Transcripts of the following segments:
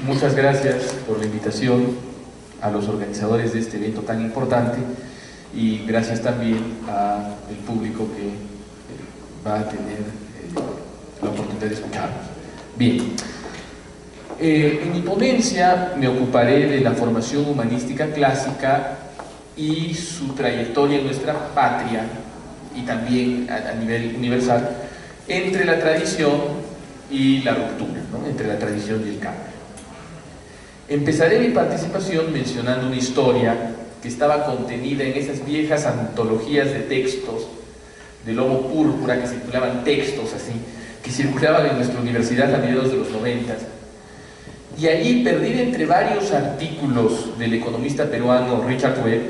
Muchas gracias por la invitación a los organizadores de este evento tan importante y gracias también al público que va a tener la oportunidad de escucharnos. Bien, en mi ponencia me ocuparé de la formación humanística clásica y su trayectoria en nuestra patria y también a nivel universal entre la tradición y la ruptura, ¿no? Entre la tradición y el cambio. Empezaré mi participación mencionando una historia que estaba contenida en esas viejas antologías de textos de lomo púrpura, que circulaban textos así, que circulaban en nuestra universidad a mediados de los 90. Y allí, perdida entre varios artículos del economista peruano Richard Webb,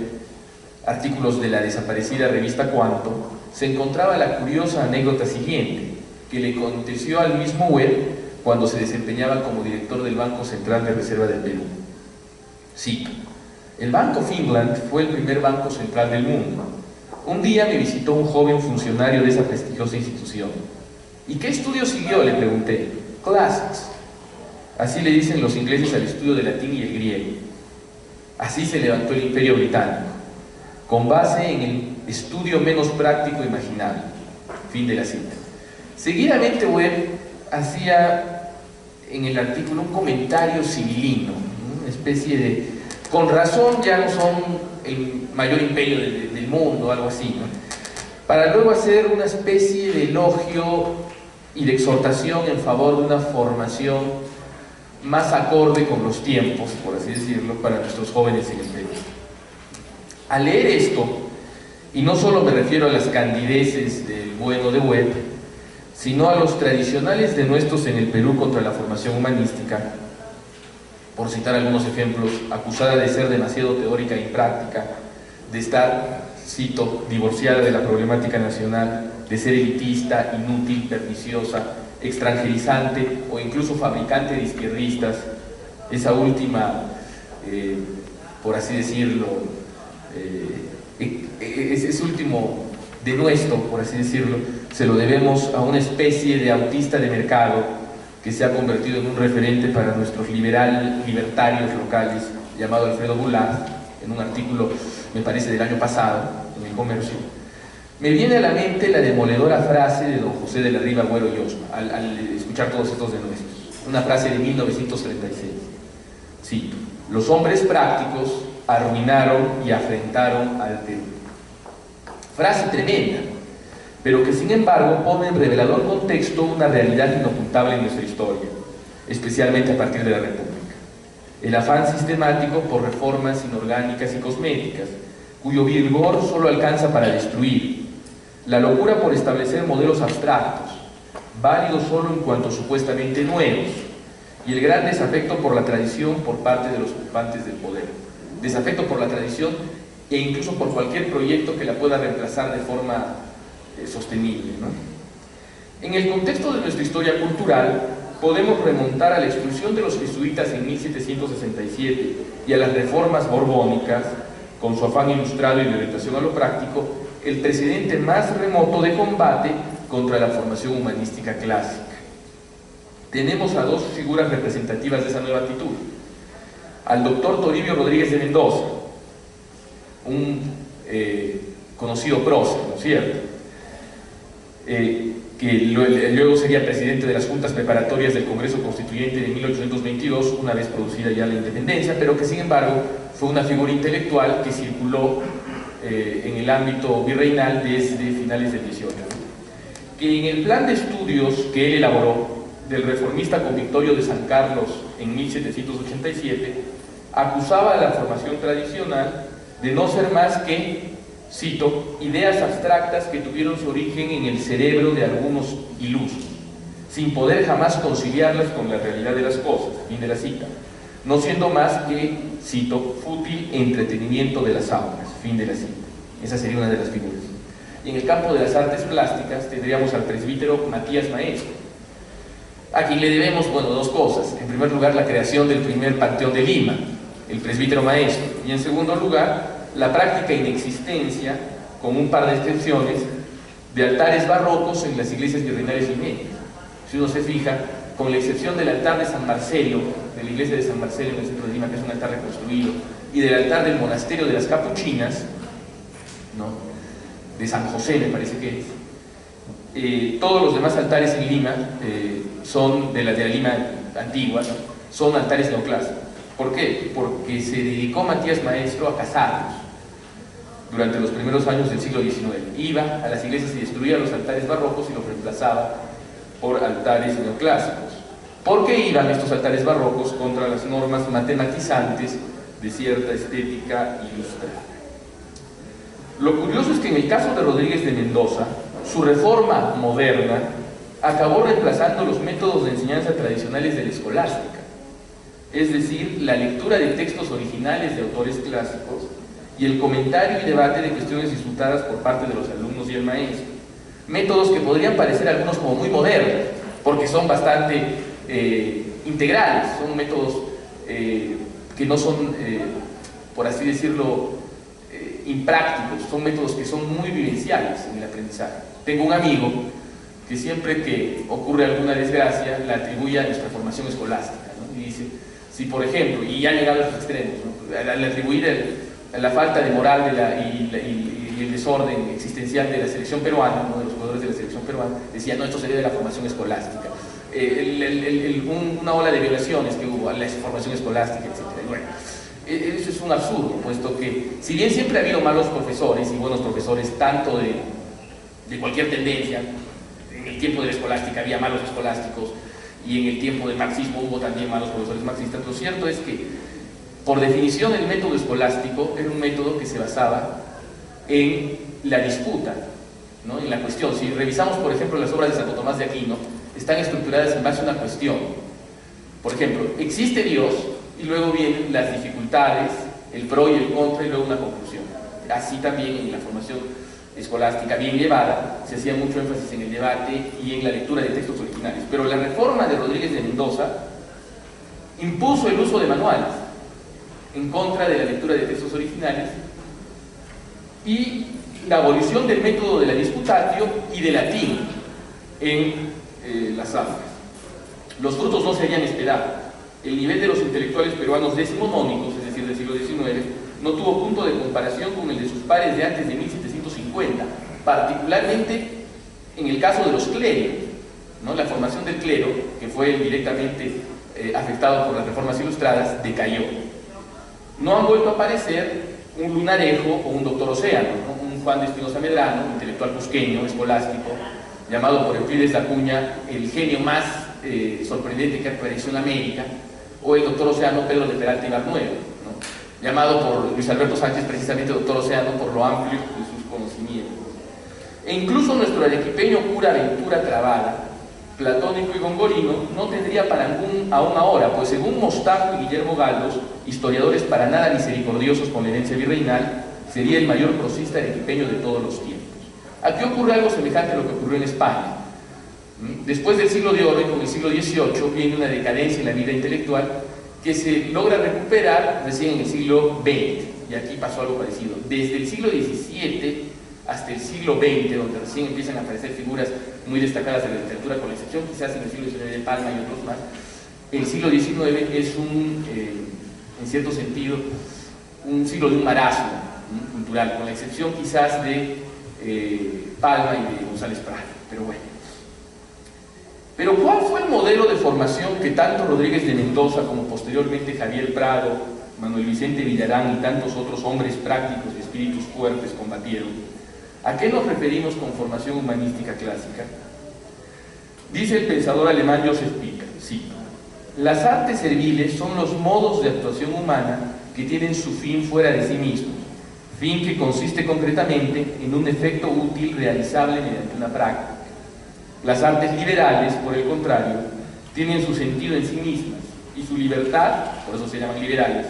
artículos de la desaparecida revista Cuánto, se encontraba la curiosa anécdota siguiente, que le aconteció al mismo Webb cuando se desempeñaba como director del Banco Central de Reserva del Perú. Cito: el Bank of England fue el primer banco central del mundo. Un día me visitó un joven funcionario de esa prestigiosa institución. ¿Y qué estudio siguió?, le pregunté. Classics. Así le dicen los ingleses al estudio del latín y el griego. Así se levantó el Imperio Británico, con base en el estudio menos práctico imaginable. Fin de la cita. Seguidamente Webb hacía en el artículo un comentario civilino, una especie de: con razón ya no son el mayor imperio del mundo, algo así, ¿no? Para luego hacer una especie de elogio y de exhortación en favor de una formación más acorde con los tiempos, por así decirlo, para nuestros jóvenes en el Perú. Al leer esto, y no solo me refiero a las candideces del bueno de Webb, sino a los tradicionales denuestos en el Perú contra la formación humanística, por citar algunos ejemplos, acusada de ser demasiado teórica e impráctica, de estar, cito, divorciada de la problemática nacional, de ser elitista, inútil, perniciosa, extranjerizante o incluso fabricante de izquierdistas. Esa última, por así decirlo, ese último denuesto, por así decirlo, se lo debemos a una especie de autista de mercado que se ha convertido en un referente para nuestros libertarios locales, llamado Alfredo Goulart, en un artículo, me parece, del año pasado, en El Comercio. Me viene a la mente la demoledora frase de don José de la Riva Agüero y Osma, al escuchar todos estos denuestos. Una frase de 1936. Cito: los hombres prácticos arruinaron y afrentaron al Perú. Frase tremenda, pero que sin embargo pone en revelador contexto una realidad inocultable en nuestra historia, especialmente a partir de la República. El afán sistemático por reformas inorgánicas y cosméticas, cuyo vigor solo alcanza para destruir. La locura por establecer modelos abstractos, válidos solo en cuanto supuestamente nuevos, y el gran desafecto por la tradición por parte de los ocupantes del poder. Desafecto por la tradición e incluso por cualquier proyecto que la pueda reemplazar de forma sostenible, ¿no? En el contexto de nuestra historia cultural, podemos remontar a la expulsión de los jesuitas en 1767 y a las reformas borbónicas, con su afán ilustrado y de orientación a lo práctico, el precedente más remoto de combate contra la formación humanística clásica. Tenemos a dos figuras representativas de esa nueva actitud: al doctor Toribio Rodríguez de Mendoza, un conocido prócer, ¿no es cierto?, que luego sería presidente de las juntas preparatorias del Congreso Constituyente de 1822, una vez producida ya la independencia, pero que sin embargo fue una figura intelectual que circuló en el ámbito virreinal desde finales del 18, que en el plan de estudios que él elaboró del reformista convictorio de San Carlos en 1787, acusaba a la formación tradicional de no ser más que, cito, ideas abstractas que tuvieron su origen en el cerebro de algunos ilusos, sin poder jamás conciliarlas con la realidad de las cosas, fin de la cita, no siendo más que, cito, fútil entretenimiento de las aulas, fin de la cita. Esa sería una de las figuras. Y en el campo de las artes plásticas tendríamos al presbítero Matías Maestro, a quien le debemos, bueno, dos cosas. En primer lugar, la creación del primer panteón de Lima, el presbítero Maestro, y en segundo lugar, la práctica inexistencia, con un par de excepciones, de altares barrocos en las iglesias virreinales limeñas. Si uno se fija, con la excepción del altar de San Marcelo, de la iglesia de San Marcelo en el centro de Lima, que es un altar reconstruido, y del altar del monasterio de las Capuchinas, ¿no?, de San José, me parece que es. Todos los demás altares en Lima son de la Lima antigua, ¿no?, son altares neoclásicos. ¿Por qué? Porque se dedicó Matías Maestro a cazarlos durante los primeros años del siglo XIX. Iba a las iglesias y destruía los altares barrocos y los reemplazaba por altares neoclásicos. ¿Por qué iban estos altares barrocos contra las normas matematizantes de cierta estética ilustrada? Lo curioso es que en el caso de Rodríguez de Mendoza, su reforma moderna acabó reemplazando los métodos de enseñanza tradicionales de la escolástica, es decir, la lectura de textos originales de autores clásicos y el comentario y debate de cuestiones disputadas por parte de los alumnos y el maestro. Métodos que podrían parecer a algunos como muy modernos, porque son bastante integrales, son métodos que no son, por así decirlo, imprácticos, son métodos que son muy vivenciales en el aprendizaje. Tengo un amigo que siempre que ocurre alguna desgracia la atribuye a nuestra formación escolástica, ¿no? Y dice, si por ejemplo, y ya ha llegado a los extremos, ¿no?, al atribuir la falta de moral y el desorden existencial de la selección peruana, ¿no?, de los jugadores de la selección peruana, decía, no, esto sería de la formación escolástica. Una ola de violaciones que hubo a la formación escolástica, etc. Bueno, eso es un absurdo, puesto que si bien siempre ha habido malos profesores y buenos profesores, tanto de cualquier tendencia, en el tiempo de la escolástica había malos escolásticos y en el tiempo del marxismo hubo también malos profesores marxistas, lo cierto es que por definición el método escolástico era un método que se basaba en la disputa, ¿no?, en la cuestión. Si revisamos por ejemplo las obras de Santo Tomás de Aquino, están estructuradas en base a una cuestión. Por ejemplo, existe Dios, y luego vienen las dificultades, el pro y el contra, y luego una conclusión. Así también en la formación escolástica bien llevada se hacía mucho énfasis en el debate y en la lectura de textos originales. Pero la reforma de Rodríguez de Mendoza impuso el uso de manuales en contra de la lectura de textos originales y la abolición del método de la disputatio y del latín en las aulas. Los frutos no se habían esperado. El nivel de los intelectuales peruanos decimonónicos, es decir, del siglo XIX, no tuvo punto de comparación con el de sus pares de antes de 1750, particularmente en el caso de los clérigos, ¿no? La formación del clero, que fue directamente afectado por las reformas ilustradas, decayó. No han vuelto a aparecer un Lunarejo o un Doctor Océano, ¿no?, un Juan de Espinosa Medrano, un intelectual cusqueño, escolástico, llamado por Euclides da Cunha el genio más sorprendente que apareció en América, o el Doctor Océano Pedro de Peralta y Barnuevo, ¿no?, llamado por Luis Alberto Sánchez precisamente Doctor Océano por lo amplio de sus conocimientos. E incluso nuestro arequipeño cura Ventura Trabada, platónico y gongorino, no tendría parangón aún ahora, pues según Mostajo y Guillermo Galdos, historiadores para nada misericordiosos con la herencia virreinal, sería el mayor prosista arequipeño de todos los tiempos. Aquí ocurre algo semejante a lo que ocurrió en España. Después del siglo de oro y con el siglo XVIII viene una decadencia en la vida intelectual que se logra recuperar recién en el siglo XX, y aquí pasó algo parecido. Desde el siglo XVII hasta el siglo XX, donde recién empiezan a aparecer figuras muy destacadas de la literatura, con la excepción quizás en el siglo XIX de Palma y otros más, el siglo XIX es en cierto sentido, un siglo de un marasmo cultural, con la excepción quizás de Palma y de González Prado, pero bueno. Pero ¿cuál fue el modelo de formación que tanto Rodríguez de Mendoza como posteriormente Javier Prado, Manuel Vicente Villarán y tantos otros hombres prácticos y espíritus fuertes combatieron? ¿A qué nos referimos con formación humanística clásica? Dice el pensador alemán Joseph Picker, cito: las artes serviles son los modos de actuación humana que tienen su fin fuera de sí mismos, fin que consiste concretamente en un efecto útil realizable mediante una práctica. Las artes liberales, por el contrario, tienen su sentido en sí mismas, y su libertad, por eso se llaman liberales,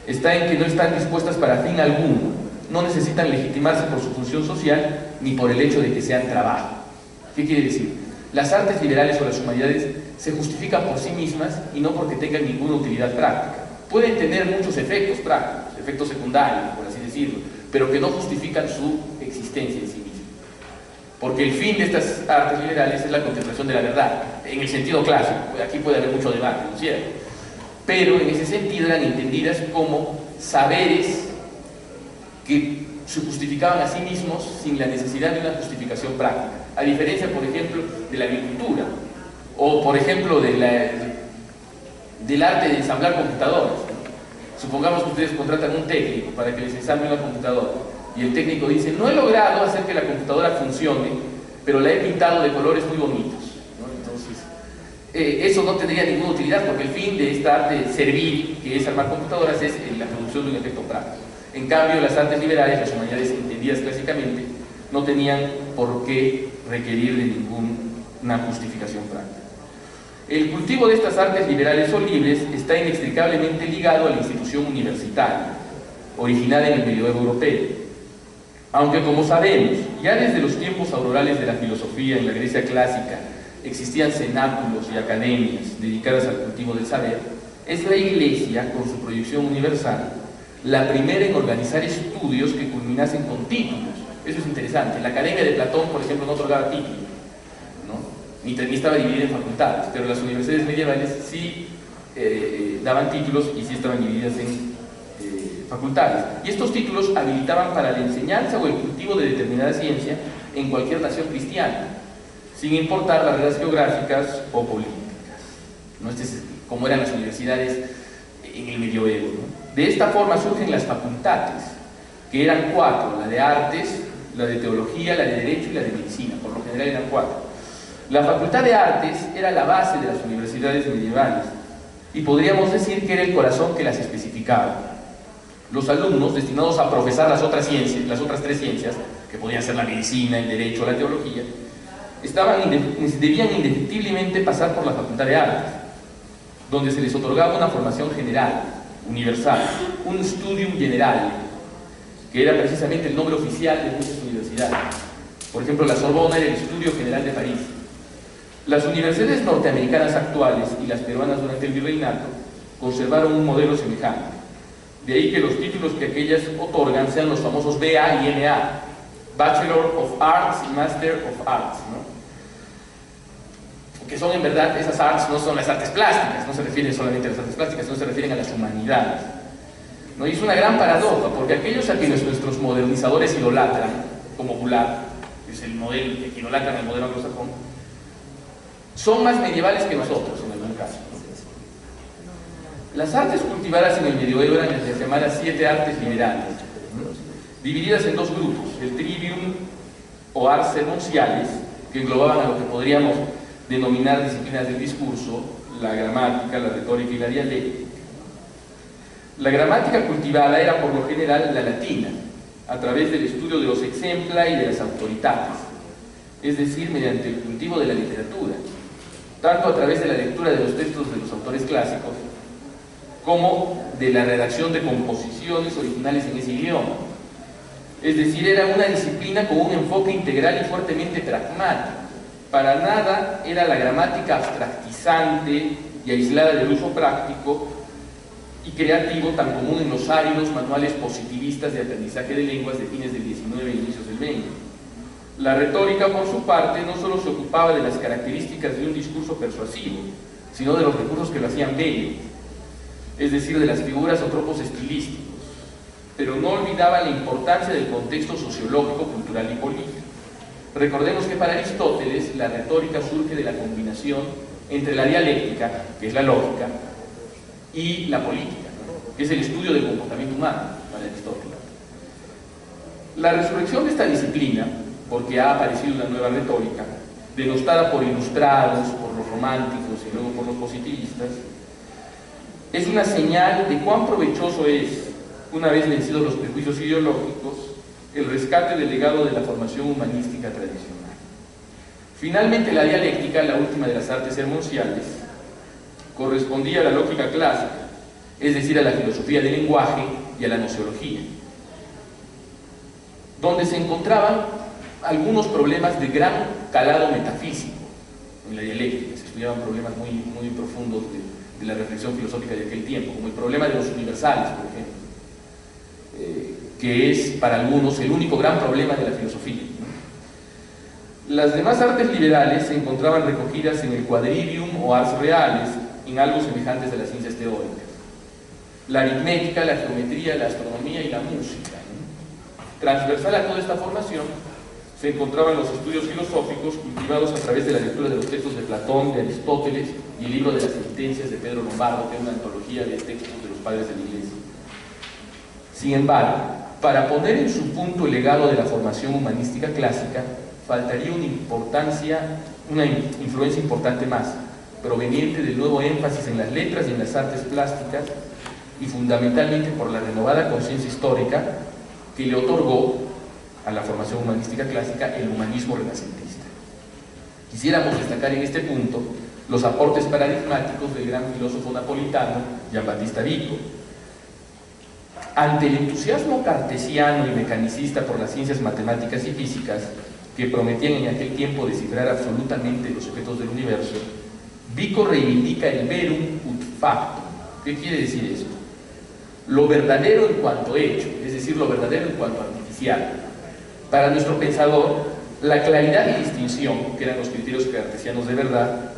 está en que no están dispuestas para fin alguno, no necesitan legitimarse por su función social ni por el hecho de que sean trabajo. ¿Qué quiere decir? Las artes liberales o las humanidades se justifican por sí mismas y no porque tengan ninguna utilidad práctica. Pueden tener muchos efectos prácticos, efectos secundarios, por así decirlo, pero que no justifican su existencia en sí misma. porque el fin de estas artes liberales es la contemplación de la verdad, en el sentido clásico. Aquí puede haber mucho debate, ¿no es cierto? Pero en ese sentido eran entendidas como saberes que se justificaban a sí mismos sin la necesidad de una justificación práctica, a diferencia, por ejemplo, de la agricultura, o por ejemplo del arte de ensamblar computadoras. Supongamos que ustedes contratan un técnico para que les ensamble una computadora, y el técnico dice: no he logrado hacer que la computadora funcione, pero la he pintado de colores muy bonitos, ¿no? Entonces, eso no tendría ninguna utilidad, porque el fin de esta arte servil, que es armar computadoras, es la producción de un efecto práctico. En cambio, las artes liberales, las humanidades entendidas clásicamente, no tenían por qué requerir de ninguna justificación práctica. El cultivo de estas artes liberales o libres está inextricablemente ligado a la institución universitaria, originada en el medioevo europeo. Aunque, como sabemos, ya desde los tiempos aurorales de la filosofía en la Grecia clásica existían cenáculos y academias dedicadas al cultivo del saber, es la Iglesia, con su proyección universal, la primera en organizar estudios que culminasen con títulos. Eso es interesante. La Academia de Platón, por ejemplo, no otorgaba títulos, ¿no? Ni estaba dividida en facultades, pero las universidades medievales sí daban títulos y sí estaban divididas en facultades. Y estos títulos habilitaban para la enseñanza o el cultivo de determinada ciencia en cualquier nación cristiana, sin importar barreras geográficas o políticas, ¿no? Este es como eran las universidades en el medioevo, ¿no? De esta forma surgen las facultades, que eran 4, la de artes, la de teología, la de derecho y la de medicina. Por lo general eran 4. La facultad de artes era la base de las universidades medievales y podríamos decir que era el corazón que las especificaba. Los alumnos destinados a profesar las otras ciencias, las otras 3 ciencias, que podían ser la medicina, el derecho o la teología, debían indefectiblemente pasar por la facultad de artes, donde se les otorgaba una formación general, universal, un studium generale, que era precisamente el nombre oficial de muchas universidades. Por ejemplo, la Sorbona era el Estudio General de París. Las universidades norteamericanas actuales y las peruanas durante el virreinato conservaron un modelo semejante. De ahí que los títulos que aquellas otorgan sean los famosos BA y MA, Bachelor of Arts y Master of Arts, ¿no? Que son en verdad, esas arts no son las artes plásticas, no se refieren solamente a las artes plásticas, sino se refieren a las humanidades, ¿no? Y es una gran paradoja, porque aquellos a quienes nuestros modernizadores idolatran, como Goulart, que es el modelo que idolatran el modelo anglosajón, son más medievales que nosotros en algún caso, ¿no? Las artes cultivadas en el medioevo eran las llamadas 7 artes liberales, ¿no? Divididas en 2 grupos: el trivium o arts enunciales, que englobaban a lo que podríamos denominar disciplinas del discurso, la gramática, la retórica y la dialéctica. La gramática cultivada era por lo general la latina, a través del estudio de los exempla y de las autoritates, es decir, mediante el cultivo de la literatura, tanto a través de la lectura de los textos de los autores clásicos, como de la redacción de composiciones originales en ese idioma. Es decir, era una disciplina con un enfoque integral y fuertemente pragmático. Para nada era la gramática abstractizante y aislada del uso práctico y creativo tan común en los áridos manuales positivistas de aprendizaje de lenguas de fines del XIX e inicios del XX. La retórica, por su parte, no solo se ocupaba de las características de un discurso persuasivo, sino de los recursos que lo hacían bello, es decir, de las figuras o tropos estilísticos, pero no olvidaba la importancia del contexto sociológico, cultural y político. Recordemos que para Aristóteles la retórica surge de la combinación entre la dialéctica, que es la lógica, y la política, ¿no? Que es el estudio del comportamiento humano para Aristóteles. La resurrección de esta disciplina, porque ha aparecido una nueva retórica, denostada por ilustrados, por los románticos y luego por los positivistas, es una señal de cuán provechoso es, una vez vencidos los prejuicios ideológicos, el rescate del legado de la formación humanística tradicional. Finalmente, la dialéctica, la última de las artes sermonciales, correspondía a la lógica clásica, es decir, a la filosofía del lenguaje y a la nociología, donde se encontraban algunos problemas de gran calado metafísico. En la dialéctica se estudiaban problemas muy profundos de la reflexión filosófica de aquel tiempo, como el problema de los universales, por ejemplo, que es para algunos el único gran problema de la filosofía, ¿no? Las demás artes liberales se encontraban recogidas en el quadrivium o ars reales, en algo semejantes a las ciencias teóricas. La aritmética, la geometría, la astronomía y la música. Transversal a toda esta formación se encontraban los estudios filosóficos cultivados a través de la lectura de los textos de Platón, de Aristóteles y el libro de las sentencias de Pedro Lombardo, que es una antología de textos de los padres de la Iglesia. Sin embargo, para poner en su punto el legado de la formación humanística clásica, faltaría una influencia importante más, proveniente del nuevo énfasis en las letras y en las artes plásticas, y fundamentalmente por la renovada conciencia histórica que le otorgó a la formación humanística clásica el humanismo renacentista. Quisiéramos destacar en este punto los aportes paradigmáticos del gran filósofo napolitano Giambattista Vico. Ante el entusiasmo cartesiano y mecanicista por las ciencias matemáticas y físicas, que prometían en aquel tiempo descifrar absolutamente los objetos del universo, Vico reivindica el verum ut factum. ¿Qué quiere decir esto? Lo verdadero en cuanto hecho, es decir, lo verdadero en cuanto artificial. Para nuestro pensador, la claridad y distinción, que eran los criterios cartesianos de verdad,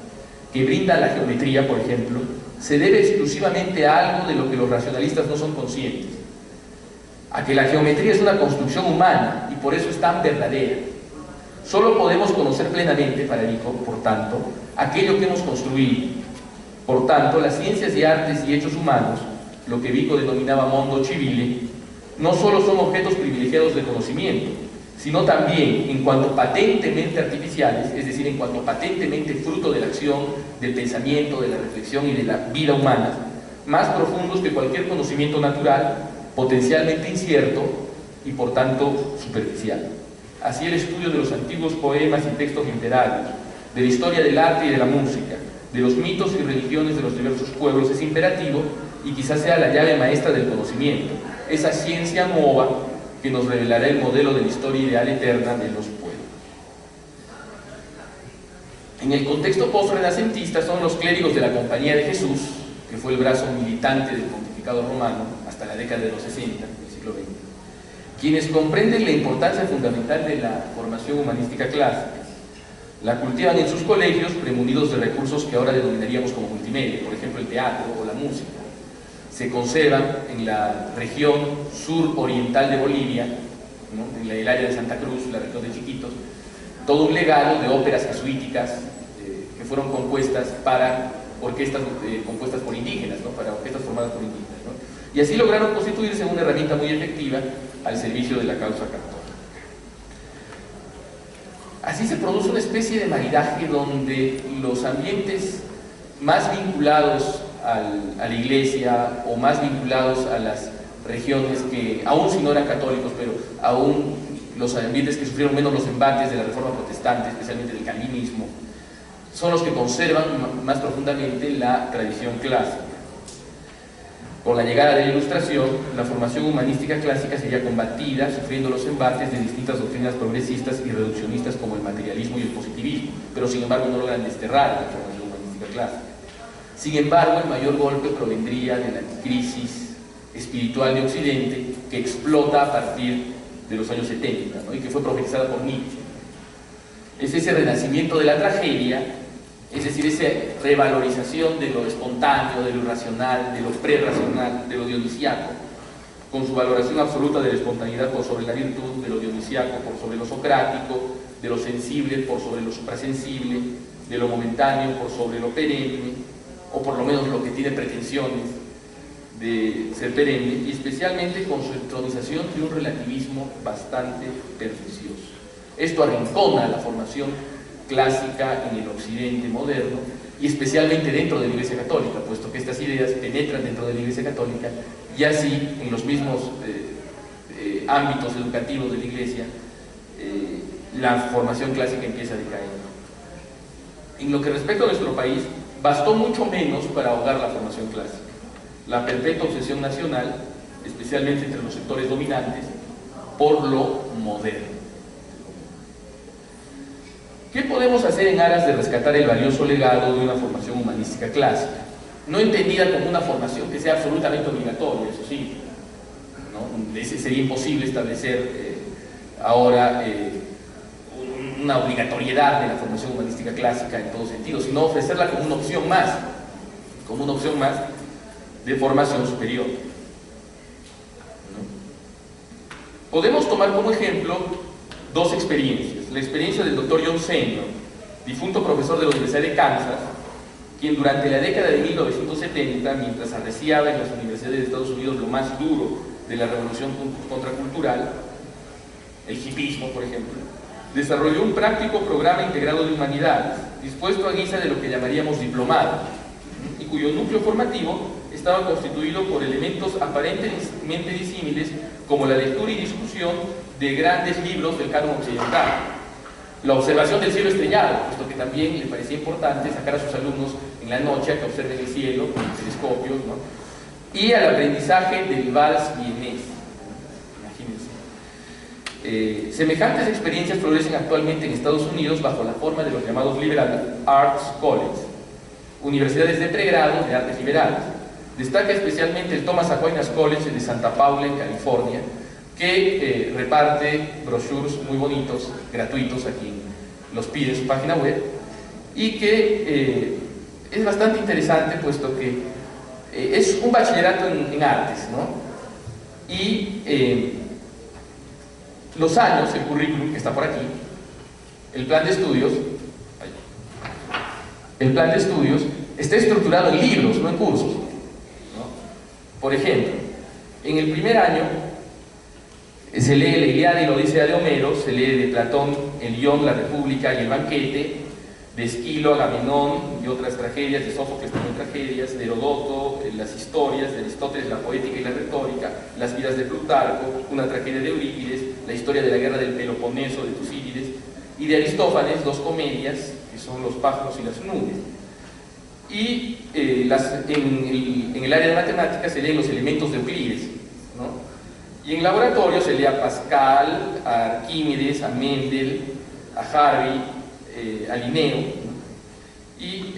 que brinda la geometría, por ejemplo, se debe exclusivamente a algo de lo que los racionalistas no son conscientes, a que la geometría es una construcción humana y por eso es tan verdadera. Solo podemos conocer plenamente, para Vico, por tanto, aquello que hemos construido. Por tanto, las ciencias y artes y hechos humanos, lo que Vico denominaba mondo civile, no solo son objetos privilegiados de conocimiento, sino también, en cuanto patentemente artificiales, es decir, en cuanto patentemente fruto de la acción, del pensamiento, de la reflexión y de la vida humana, más profundos que cualquier conocimiento natural, potencialmente incierto y por tanto superficial. Así el estudio de los antiguos poemas y textos literarios, de la historia del arte y de la música, de los mitos y religiones de los diversos pueblos es imperativo y quizás sea la llave maestra del conocimiento, esa ciencia nueva que nos revelará el modelo de la historia ideal eterna de los pueblos. En el contexto post-renacentista son los clérigos de la Compañía de Jesús, que fue el brazo militante del pontificado romano hasta la década de los 60 del siglo XX, quienes comprenden la importancia fundamental de la formación humanística clásica. La cultivan en sus colegios, premunidos de recursos que ahora denominaríamos como multimedia, por ejemplo el teatro o la música. Se conservan en la región suroriental de Bolivia, ¿no?, en el área de Santa Cruz, la región de Chiquitos, todo un legado de óperas jesuíticas que fueron compuestas para orquestas compuestas por indígenas, ¿no?, para orquestas formadas por indígenas, ¿no? Y así lograron constituirse en una herramienta muy efectiva al servicio de la causa católica. Así se produce una especie de maridaje donde los ambientes más vinculados a la iglesia o más vinculados a las regiones que, aún si no eran católicos, pero aún los ambientes que sufrieron menos los embates de la Reforma Protestante, especialmente del calvinismo, son los que conservan más profundamente la tradición clásica. Con la llegada de la Ilustración, la formación humanística clásica sería combatida, sufriendo los embates de distintas doctrinas progresistas y reduccionistas como el materialismo y el positivismo, pero sin embargo no logran desterrar la formación humanística clásica. Sin embargo, el mayor golpe provendría de la crisis espiritual de Occidente, que explota a partir de los años 70, ¿no?, y que fue profetizada por Nietzsche. Es ese renacimiento de la tragedia, es decir, esa revalorización de lo espontáneo, de lo irracional, de lo prerracional, de lo dionisiaco, con su valoración absoluta de la espontaneidad por sobre la virtud, de lo dionisiaco por sobre lo socrático, de lo sensible por sobre lo suprasensible, de lo momentáneo por sobre lo perenne, o por lo menos lo que tiene pretensiones de ser perenne, y especialmente con su entronización de un relativismo bastante pernicioso. Esto arrincona la formación clásica en el occidente moderno y especialmente dentro de la Iglesia Católica, puesto que estas ideas penetran dentro de la Iglesia Católica y así en los mismos ámbitos educativos de la Iglesia la formación clásica empieza a decaer. En lo que respecta a nuestro país, bastó mucho menos para ahogar la formación clásica. La perpetua obsesión nacional, especialmente entre los sectores dominantes, por lo moderno. ¿Qué podemos hacer en aras de rescatar el valioso legado de una formación humanística clásica? No entendida como una formación que sea absolutamente obligatoria, eso sí, ¿no? Sería imposible establecer ahora una obligatoriedad de la formación humanística clásica en todo sentido, sino ofrecerla como una opción más de formación superior. Podemos tomar como ejemplo dos experiencias. La experiencia del Dr. John Senior, difunto profesor de la Universidad de Kansas, quien durante la década de 1970, mientras arreciaba en las universidades de Estados Unidos lo más duro de la revolución contracultural, el hipismo, por ejemplo, desarrolló un práctico programa integrado de humanidades, dispuesto a guisa de lo que llamaríamos diplomado, y cuyo núcleo formativo estaba constituido por elementos aparentemente disímiles como la lectura y discusión de grandes libros del canon occidental, la observación del cielo estrellado, puesto que también le parecía importante sacar a sus alumnos en la noche a que observen el cielo con telescopios, ¿no? Y al aprendizaje del vals vienés. Imagínense. Semejantes experiencias florecen actualmente en Estados Unidos bajo la forma de los llamados Liberal Arts Colleges, universidades de pregrado de artes liberales. Destaca especialmente el Thomas Aquinas College de Santa Paula, en California, que reparte brochures muy bonitos, gratuitos, aquí los pide en su página web, y que es bastante interesante, puesto que es un bachillerato en artes, ¿no? Y los años, el currículum que está por aquí, el plan de estudios está estructurado en libros, no en cursos, ¿no? Por ejemplo, en el primer año se lee la Ilíada y la Odisea de Homero, se lee de Platón el Ión, la República y el Banquete, de Esquilo, Agamenón y otras tragedias, de Sófocles también tragedias, de Herodoto, las historias, de Aristóteles, la poética y la retórica, las vidas de Plutarco, una tragedia de Eurípides, la historia de la guerra del Peloponeso de Tucídides, y de Aristófanes, dos comedias, que son Los pájaros y las nubes. Y en el área de matemáticas se leen los elementos de Euclides, ¿no? Y en laboratorio se lee a Pascal, a Arquímedes, a Mendel, a Harvey, a Linneo, ¿no? Y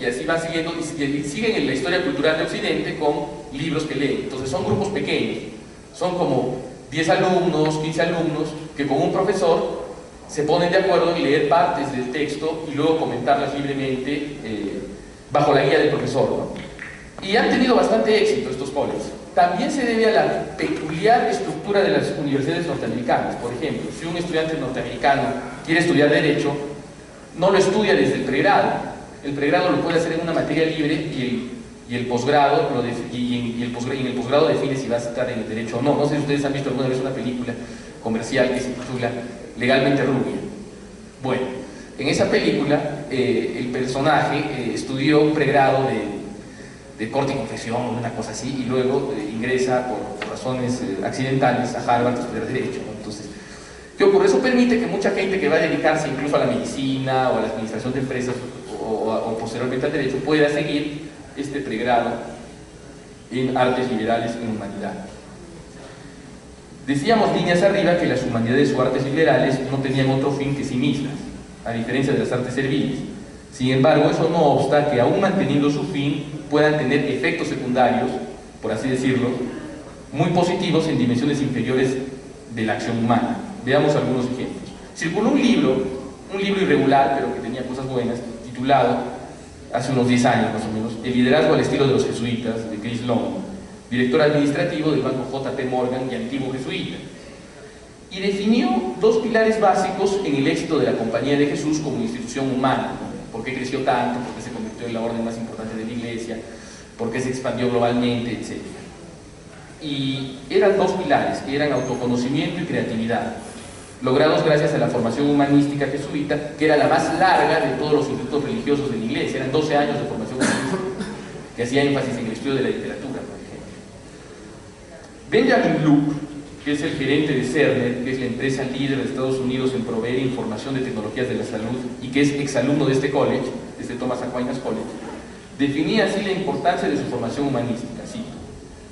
así van siguiendo, y siguen en la historia cultural de Occidente con libros que leen. Entonces son grupos pequeños, son como 10 alumnos, 15 alumnos, que con un profesor se ponen de acuerdo en leer partes del texto y luego comentarlas libremente bajo la guía del profesor, ¿no? Y han tenido bastante éxito estos colleges. También se debe a la peculiar estructura de las universidades norteamericanas. Por ejemplo, si un estudiante norteamericano quiere estudiar Derecho, no lo estudia desde el pregrado. El pregrado lo puede hacer en una materia libre y el posgrado en el posgrado define si va a estar en el Derecho o no. No sé si ustedes han visto alguna vez una película comercial que se titula Legalmente Rubia. Bueno, en esa película el personaje estudió un pregrado de corte y confesión o una cosa así, y luego ingresa por razones accidentales a Harvard a estudiar Derecho, ¿no? Entonces, ¿qué ocurre? Eso permite que mucha gente que va a dedicarse incluso a la medicina o a la administración de empresas o posteriormente al Derecho pueda seguir este pregrado en artes liberales en humanidades. Decíamos líneas arriba que las humanidades o artes liberales no tenían otro fin que sí mismas, a diferencia de las artes serviles. Sin embargo, eso no obsta que, aún manteniendo su fin, puedan tener efectos secundarios, por así decirlo, muy positivos en dimensiones inferiores de la acción humana. Veamos algunos ejemplos. Circuló un libro irregular, pero que tenía cosas buenas, titulado, hace unos 10 años más o menos, El liderazgo al estilo de los jesuitas, de Chris Long, director administrativo del Banco J.P. Morgan y antiguo jesuita. Y definió dos pilares básicos en el éxito de la Compañía de Jesús como institución humana, ¿no? ¿Por qué creció tanto? ¿Por qué se convirtió en la orden más importante de la Iglesia? ¿Por qué se expandió globalmente? Etc. Y eran dos pilares, que eran autoconocimiento y creatividad, logrados gracias a la formación humanística jesuita, que era la más larga de todos los institutos religiosos de la Iglesia. Eran 12 años de formación humanística, que hacía énfasis en el estudio de la literatura, por ejemplo. Benjamin Luke, que es el gerente de Cerner, que es la empresa líder de Estados Unidos en proveer información de tecnologías de la salud y que es exalumno de este college, de este Thomas Aquinas College, definía así la importancia de su formación humanística. Cito: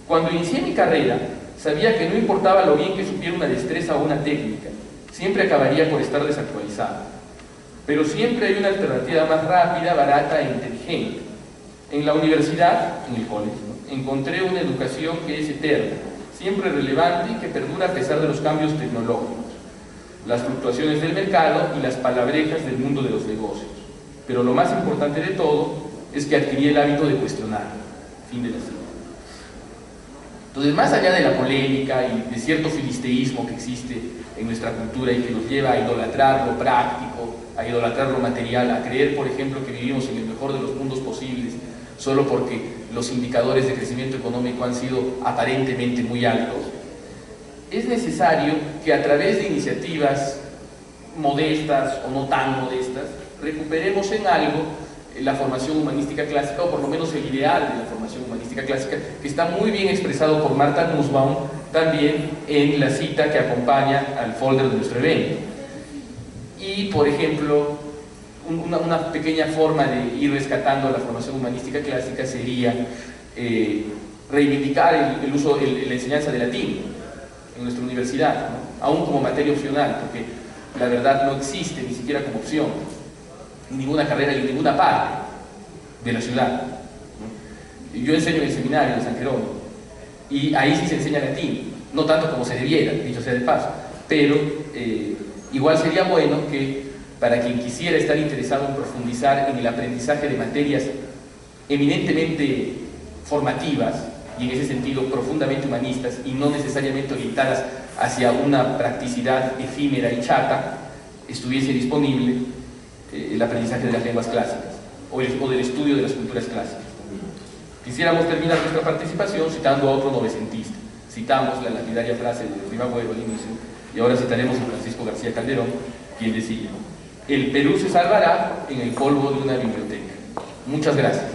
cuando inicié mi carrera, sabía que no importaba lo bien que supiera una destreza o una técnica, siempre acabaría por estar desactualizado. Pero siempre hay una alternativa más rápida, barata e inteligente. En la universidad, en el college, ¿no?, encontré una educación que es eterna, siempre relevante y que perdura a pesar de los cambios tecnológicos. las fluctuaciones del mercado y las palabrejas del mundo de los negocios. Pero lo más importante de todo es que adquirí el hábito de cuestionar. Fin de la cita. Entonces, más allá de la polémica y de cierto filisteísmo que existe en nuestra cultura y que nos lleva a idolatrar lo práctico, a idolatrar lo material, a creer, por ejemplo, que vivimos en el mejor de los mundos posibles, solo porque los indicadores de crecimiento económico han sido aparentemente muy altos, es necesario que a través de iniciativas modestas o no tan modestas, recuperemos en algo la formación humanística clásica, o por lo menos el ideal de la formación humanística clásica, que está muy bien expresado por Martha Nussbaum también en la cita que acompaña al folder de nuestro evento. Y, por ejemplo, una pequeña forma de ir rescatando la formación humanística clásica sería reivindicar el uso, la enseñanza de latín en nuestra universidad, ¿no? Aún como materia opcional, porque la verdad no existe ni siquiera como opción en ninguna carrera y en ninguna parte de la ciudad, ¿no? Yo enseño en el seminario de San Jerónimo y ahí sí se enseña latín, no tanto como se debiera, dicho sea de paso, pero igual sería bueno que para quien quisiera estar interesado en profundizar en el aprendizaje de materias eminentemente formativas y en ese sentido profundamente humanistas y no necesariamente orientadas hacia una practicidad efímera y chata, estuviese disponible el aprendizaje de las lenguas clásicas o del estudio de las culturas clásicas. Quisiéramos terminar nuestra participación citando a otro novecentista. Citamos la lapidaria frase de Ribagüero al inicio y ahora citaremos a Francisco García Calderón, quien decía: el Perú se salvará en el polvo de una biblioteca. Muchas gracias.